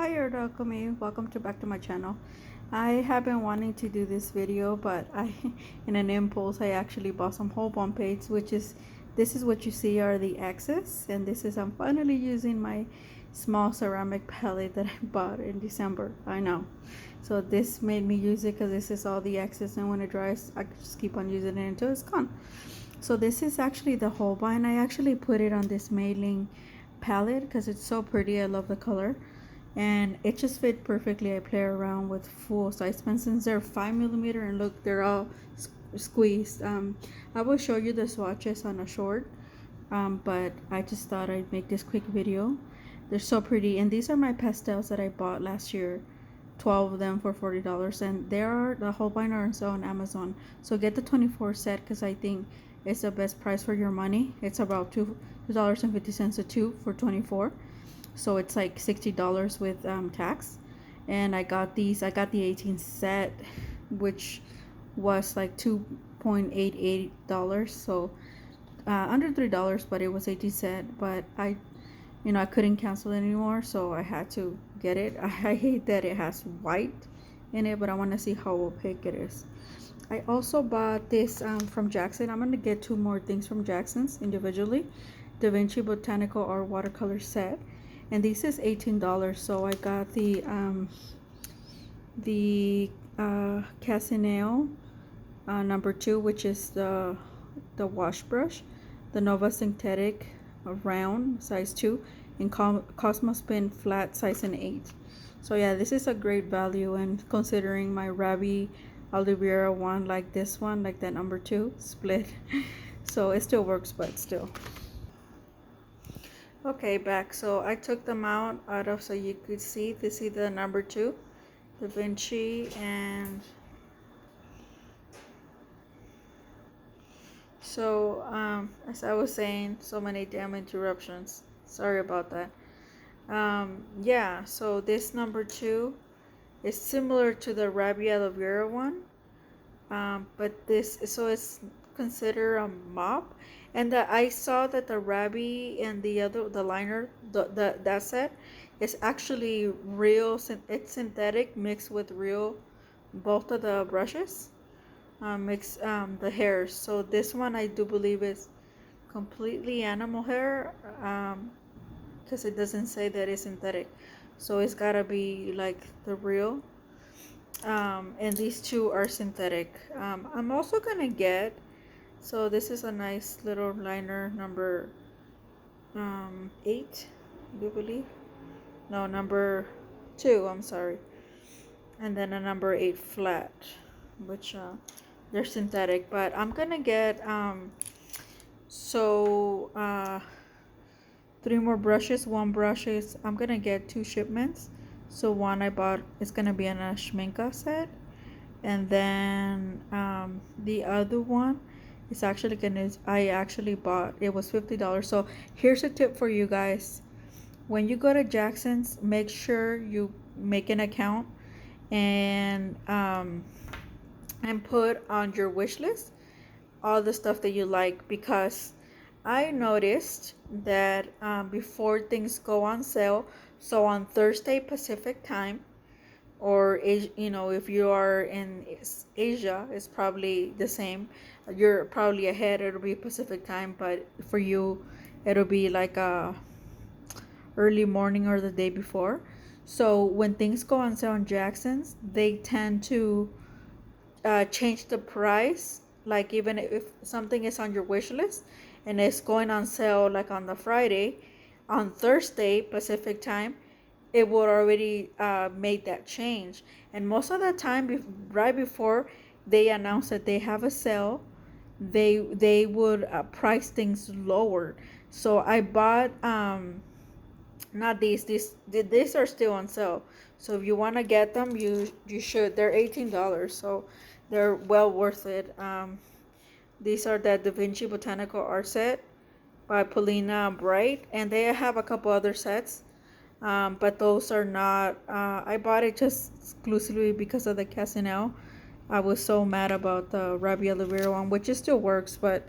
Hi Art-Alchemy, welcome back to my channel. I have been wanting to do this video, but in an impulse, I actually bought some Holbein paints, this is what you see are the X's, and I'm finally using my small ceramic palette that I bought in December. I know. So this made me use it because this is all the X's, and when it dries, I just keep on using it until it's gone. So this is actually the Holbein. I actually put it on this mailing palette because it's so pretty. I love the color, and it just fit perfectly. I play around with full size pens since they're 5mm, and look, they're all squeezed. I will show you the swatches on a short, but I just thought I'd make this quick video. They're so pretty, and these are my pastels that I bought last year, 12 of them for $40, and the Holbein are on Amazon. So get the 24 set because I think it's the best price for your money. It's about $2.50 a tube for 24, so it's like $60 with tax. And I got the 18 set, which was like $2.88, so under $3, but it was 18 set. But I couldn't cancel it anymore, so I had to get it. I hate that it has white in it, but I want to see how opaque it is. I also bought this from Jackson. I'm going to get two more things from Jackson's individually. The Vinci Botanical Watercolor Set. And this is $18. So I got the Casineo number 2, which is the wash brush. The Nova Synthetic round size 2, and Cosmos Pin flat size an 8. So yeah, this is a great value, and considering my Rabi Oliveira one, like this one, like that number 2 split, so it still works, but still. Okay, back. So I took them out of so you could see the number 2, the Vinci, and so as I was saying, so many damn interruptions. Sorry about that. Yeah, so this number 2 is similar to the Rabi Aloe Vera one, but it's considered a mop. And I saw that the Rabi and the liner, that set is actually real. It's synthetic mixed with real, both of the brushes mix the hairs. So this one I do believe is completely animal hair, because it doesn't say that it's synthetic, so it's gotta be like the real. And these two are synthetic. I'm also gonna get, so this is a nice little liner, number 8, I do believe. No, number 2, I'm sorry. And then a number 8 flat, which they're synthetic. But I'm gonna get 3 more brushes. I'm gonna get 2 shipments. So one I bought is gonna be in a Schminka set, and then the other one is actually I actually bought, it was $50. So here's a tip for you guys: when you go to Jackson's, make sure you make an account and put on your wish list all the stuff that you like, because I noticed that before things go on sale, so on Thursday Pacific time, or if you are in Asia, it's probably the same. You're probably ahead. It'll be Pacific time, but for you, it'll be like early morning or the day before. So when things go on sale on Jackson's, they tend to change the price. Like even if something is on your wish list and it's going on sale like on the Friday, on Thursday Pacific time, it would already made that change. And most of the time, right before they announce that they have a sale, they would price things lower. So I bought not these are still on sale. So if you want to get them, you should. They're $18, so they're well worth it. These are the Da Vinci Botanical Art Set by Paulina Bright, and they have a couple other sets, but those are not. I bought it just exclusively because of the Casinel. I was so mad about the Rabi Aloe Vera one, which it still works, but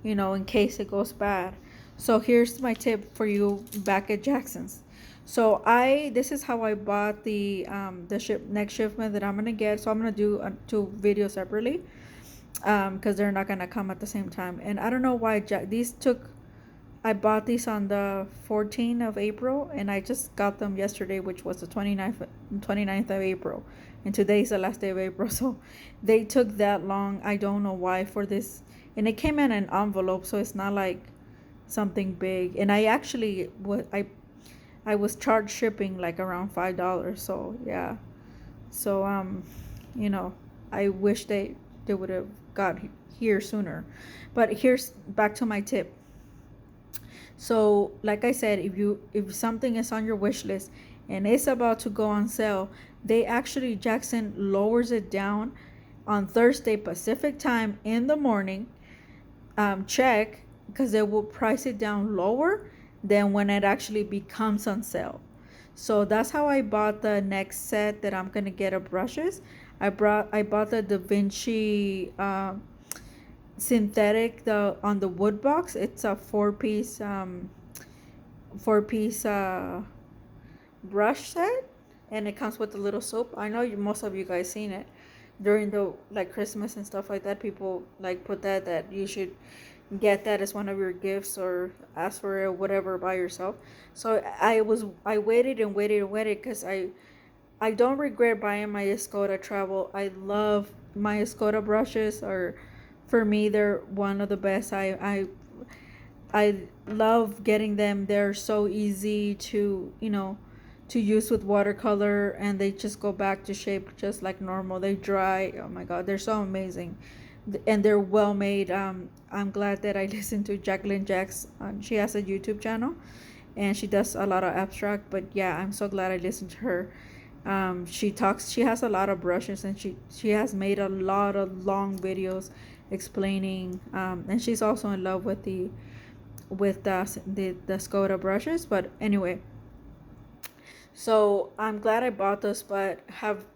in case it goes bad. So here's my tip for you back at Jackson's. So this is how I bought the next shipment that I'm gonna get. So I'm gonna do two videos separately, because they're not gonna come at the same time. And I don't know why these took. I bought these on the 14th of April, and I just got them yesterday, which was the 29th of April. And today's the last day of April, so they took that long. I don't know why for this. And it came in an envelope, so it's not like something big. And I actually I was charged shipping like around $5. So yeah. So you know, I wish they would have got here sooner. But here's back to my tip. So like I said, if something is on your wish list and it's about to go on sale, they actually Jackson lowers it down on Thursday Pacific time in the morning. Check, because they will price it down lower than when it actually becomes on sale. So that's how I bought the next set that I'm gonna get of brushes. I bought the Da Vinci synthetic, the on the wood box. It's a four piece brush set, and it comes with a little soap. I know most of you guys seen it during the like Christmas and stuff like that. People like put that you should get that as one of your gifts or ask for it, whatever, by yourself. So I waited and waited and waited because I don't regret buying my Escoda travel. I love my Escoda brushes, or for me they're one of the best. I love getting them. They're so easy to, to use with watercolor, and they just go back to shape just like normal. They dry. Oh my God, they're so amazing. And they're well made. I'm glad that I listened to Jacqueline Jacks. She has a YouTube channel, and she does a lot of abstract. But yeah, I'm so glad I listened to her. She has a lot of brushes, and she has made a lot of long videos explaining. And she's also in love with the Skoda brushes. But anyway, so I'm glad I bought this. But have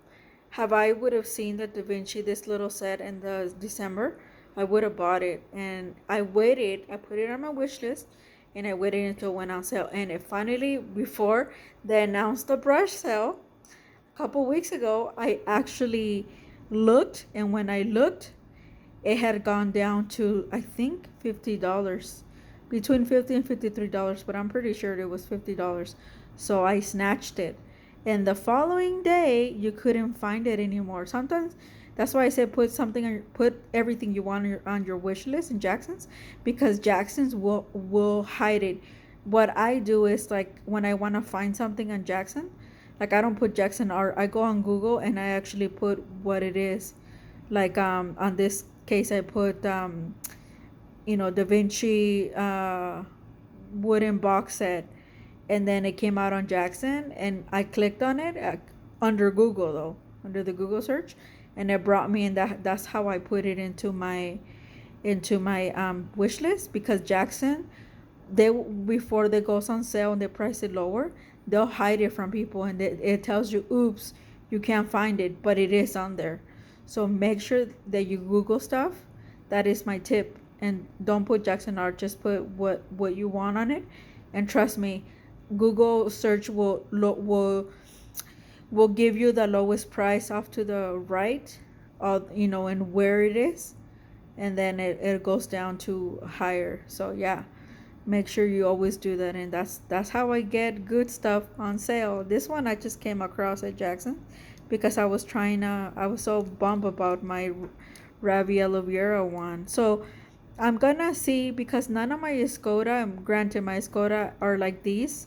I would have seen the Da Vinci, this little set in the December, I would have bought it. And I waited. I put it on my wish list, and I waited until it went on sale. And it finally, before they announced the brush sale a couple weeks ago, I actually looked, and when I looked, it had gone down to, I think, $50, between $50 and $53, but I'm pretty sure it was $50. So I snatched it. And the following day, you couldn't find it anymore. Sometimes that's why I said put everything you want on your wish list in Jackson's, because Jackson's will hide it. What I do is, like, when I want to find something on Jackson, like, I don't put Jackson art. I go on Google and I actually put what it is. Like, on this case, I put Da Vinci wooden box set, and then it came out on Jackson, and I clicked on it under Google, though, under the Google search, and it brought me, and that's how I put it into my wish list. Because Jackson, they, before they goes on sale and they price it lower, they'll hide it from people, and it tells you, oops, you can't find it, but it is on there. So make sure that you Google stuff. That is my tip. And don't put Jackson art, just put what you want on it. And trust me, Google search will give you the lowest price off to the right, and where it is, and then it goes down to higher. So yeah, make sure you always do that. And that's how I get good stuff on sale. This one I just came across at Jackson, because I was so bummed about my Ravi aloe vera one. So I'm gonna see, because none of my Escoda, granted my Escoda are like these.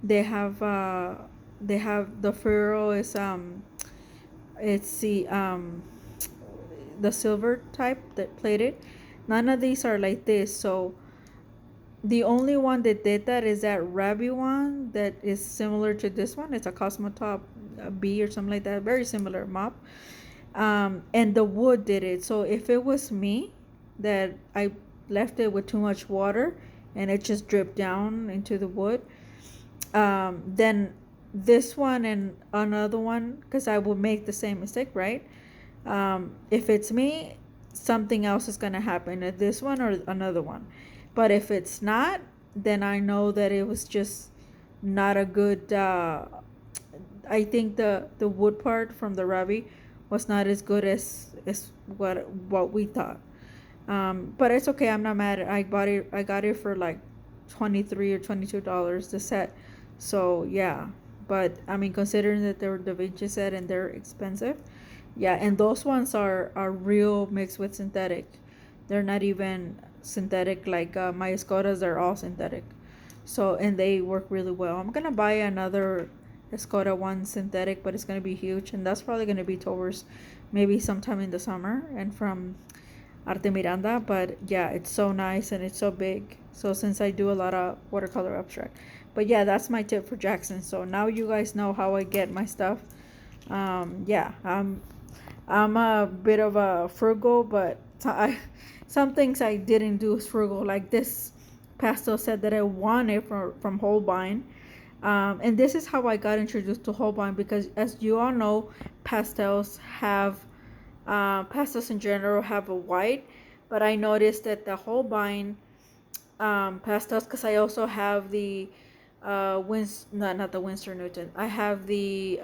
They have the furrow is it's the silver type that plated. None of these are like this. So the only one that did that is that Ravi one that is similar to this one. It's a Cosmotop B or something like that. Very similar mop. And the wood did it. So if it was me that I left it with too much water and it just dripped down into the wood, then this one and another one, because I will make the same mistake, right? If it's me, something else is going to happen at this one or another one. But if it's not, then I know that it was just not a good. I think the wood part from the Ravi was not as good as what we thought. But it's okay. I'm not mad. I got it for like $23 or $22 the set. So yeah. But I mean, considering that they were Da Vinci set and they're expensive, yeah. And those ones are real mixed with synthetic. They're not even synthetic like my Escodas. Are all synthetic. So and they work really well. I'm gonna buy another Escoda one synthetic, but it's gonna be huge, and that's probably gonna be towards maybe sometime in the summer and from Arte Miranda. But yeah, it's so nice and it's so big. So since I do a lot of watercolor abstract, but yeah, that's my tip for Jackson. So now you guys know how I get my stuff. Yeah, I'm a bit of a frugal, but some things I didn't do is frugal, like this pastel set that I wanted from Holbein. And this is how I got introduced to Holbein, because as you all know, pastels in general have a white, but I noticed that the Holbein pastels, because I also have the not the Winsor Newton. I have the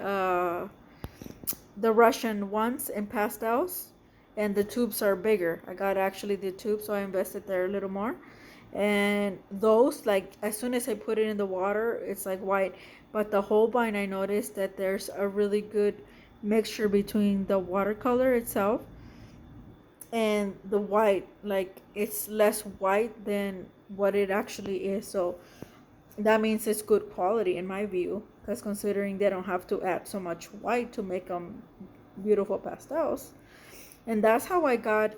Russian ones in pastels, and the tubes are bigger. I got actually the tube, so I invested there a little more. And those, like, as soon as I put it in the water, it's like white. But the Holbein, I noticed that there's a really good mixture between the watercolor itself and the white. Like, it's less white than what it actually is. So that means it's good quality in my view, because considering they don't have to add so much white to make them beautiful pastels. And that's how I got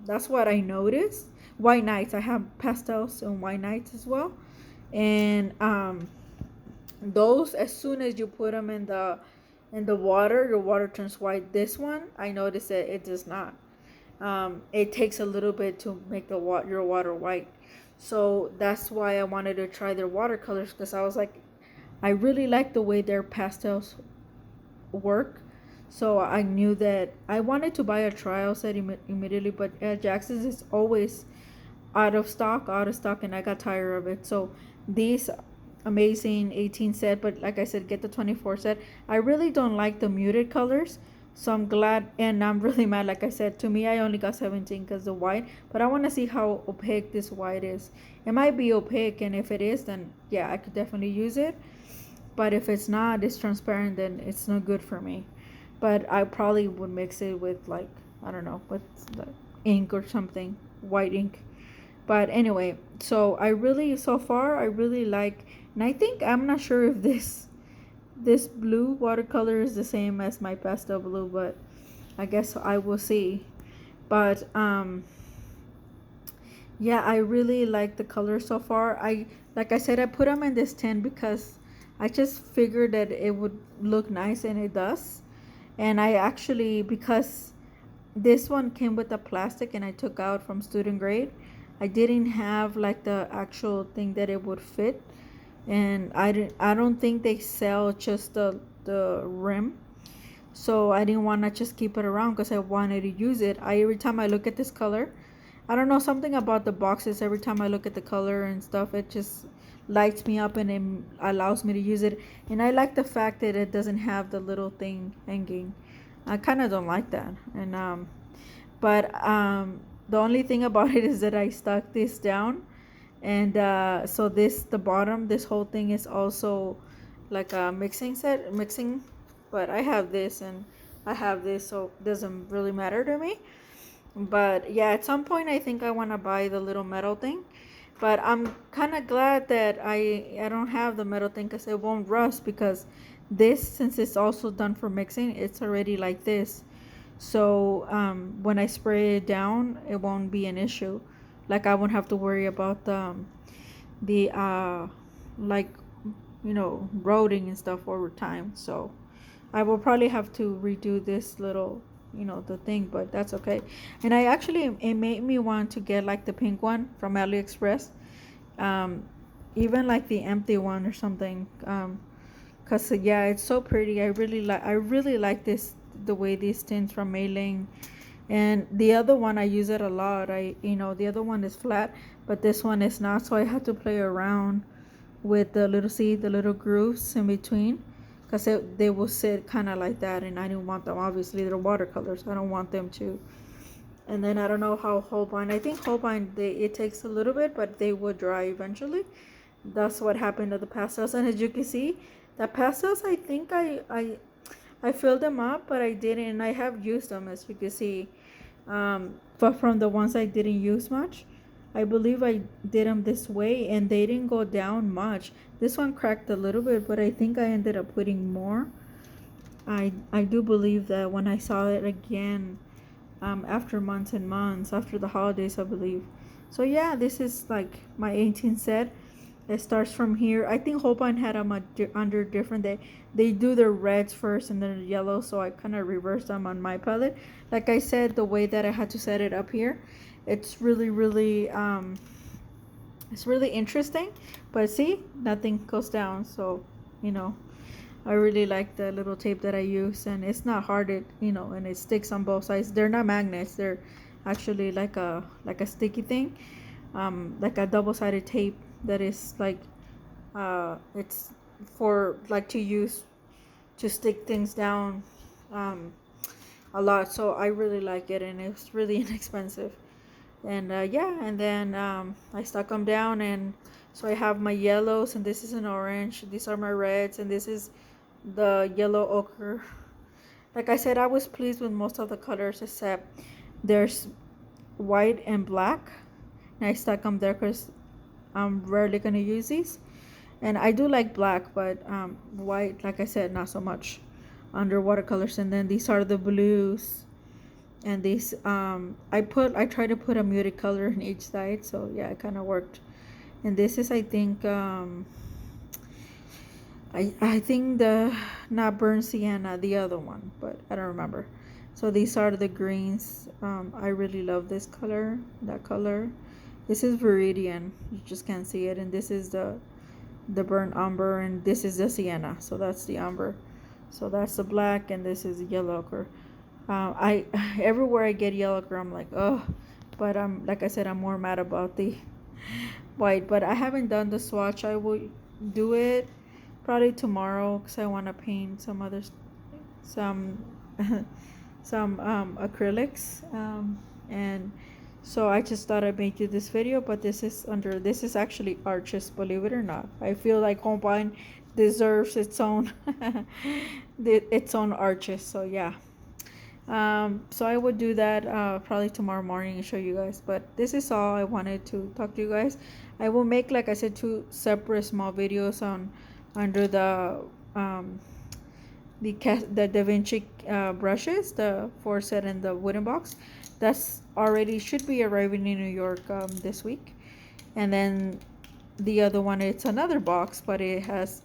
that's what I noticed. White nights, I have pastels and white nights as well. And those, as soon as you put them in the water, the water turns white. This one, I noticed that it does not. It takes a little bit to make your water white. So that's why I wanted to try their watercolors, because I was like, I really like the way their pastels work. So I knew that I wanted to buy a trial set immediately, but Jackson's is always out of stock, and I got tired of it. So these amazing 18 set, but like I said, get the 24 set. I really don't like the muted colors, so I'm glad, and I'm really mad. Like I said, to me, I only got 17 because the white, but I want to see how opaque this white is. It might be opaque, and if it is, then yeah, I could definitely use it. But if it's not, it's transparent, then it's not good for me. But I probably would mix it with, like, I don't know, with the ink or something, white ink. But anyway, so so far I really like, and I think, I'm not sure if this blue watercolor is the same as my pastel blue, but I guess I will see. But yeah, I really like the color so far. Like I said, I put them in this tin because I just figured that it would look nice, and it does. And I actually, because this one came with a plastic and I took out from student grade, I didn't have like the actual thing that it would fit. And I don't think they sell just the rim. So I didn't want to just keep it around because I wanted to use it. Every time I look at this color, I don't know, something about the boxes. Every time I look at the color and stuff, it just lights me up, and it allows me to use it. And I like the fact that it doesn't have the little thing hanging. I kind of don't like that. And but the only thing about it is that I stuck this down, and so the bottom, this whole thing is also like a mixing. But I have this and I have this, so it doesn't really matter to me. But yeah, at some point I think I want to buy the little metal thing. But I'm kind of glad that I don't have the metal thing, because it won't rust, because this, since it's also done for mixing, it's already like this. So when I spray it down, it won't be an issue. Like, I won't have to worry about the like, roading and stuff over time. So I will probably have to redo this little, the thing, but that's okay. And I actually, it made me want to get like the pink one from AliExpress, um, even like the empty one or something. Cause yeah, it's so pretty. I really like this, the way these tints from Mailing. And the other one, I use it a lot. The other one is flat, but this one is not. So I had to play around with the little, see the little grooves in between, because they will sit kind of like that, and I didn't want them. Obviously they're watercolors, I don't want them to. And then I don't know how Holbein, I think Holbein, it takes a little bit, but they will dry eventually. That's what happened to the pastels. And as you can see, the pastels, I think I filled them up, but I didn't, and I have used them, as you can see. But from the ones I didn't use much, I believe I did them this way, and they didn't go down much. This one cracked a little bit, but I think I ended up putting more. I do believe that when I saw it again, after months and months, after the holidays, I believe. So yeah, this is like my 18 set. It starts from here. I think Holbein had them under different. They do their reds first and then the yellow, so I kind of reversed them on my palette. Like I said, the way that I had to set it up here, it's really it's really interesting. But see, nothing goes down, so you know, I really like the little tape that I use, and it's not hard, and it sticks on both sides. They're not magnets, they're actually like a sticky thing, like a double-sided tape that is like, it's for like to use to stick things down a lot. So I really like it, and it's really inexpensive. And yeah, and then I stuck them down, and so I have my yellows, and this is an orange, these are my reds, and this is the yellow ochre. Like I said, I was pleased with most of the colors, except there's white and black, and I stuck them there because I'm rarely gonna use these. And I do like black, but white, like I said, not so much under watercolors. And then these are the blues, and these I try to put a muted color in each side, so yeah, it kind of worked. And this is, I think, I think the, not burnt sienna, the other one, but I don't remember. So these are the greens. I really love this color, that color. This is Viridian, you just can't see it. And this is the burnt umber, and this is the sienna, so that's the umber. So that's the black, and this is yellow ochre. I everywhere I get yellow ochre, I'm like, oh, but like I said, I'm more mad about the white. But I haven't done the swatch. I will do it probably tomorrow, because I want to paint some others, some some acrylics, and so I just thought I'd make you this video. But this is actually Arches, believe it or not. I feel like Holbein deserves its own its own Arches. So yeah, so I would do that probably tomorrow morning and show you guys. But this is all I wanted to talk to you guys. I will make, like I said, 2 separate small videos on under the Da Vinci brushes, the 4 set and the wooden box. That's already should be arriving in New York this week. And then the other one, it's another box, but it has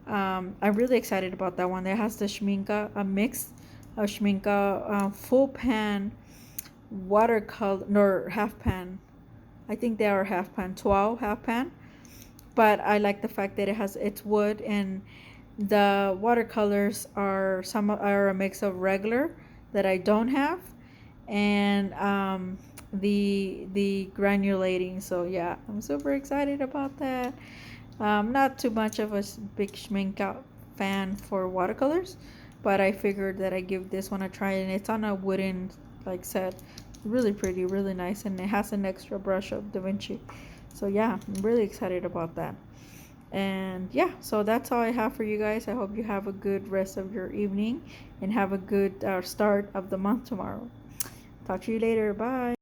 I'm really excited about that one. It has the Schminke, a mix of Schminke full pan watercolor, or half pan. I think they are half pan, 12 half pan. But I like the fact that it's wood, and the watercolors are a mix of regular that I don't have, and the granulating. So yeah, I'm super excited about that. Not too much of a big Schminke fan for watercolors, but I figured that I give this one a try, and it's on a wooden like set. Really pretty, really nice, and it has an extra brush of Da Vinci. So yeah, I'm really excited about that. And yeah, so that's all I have for you guys. I hope you have a good rest of your evening, and have a good start of the month tomorrow. Talk to you later. Bye.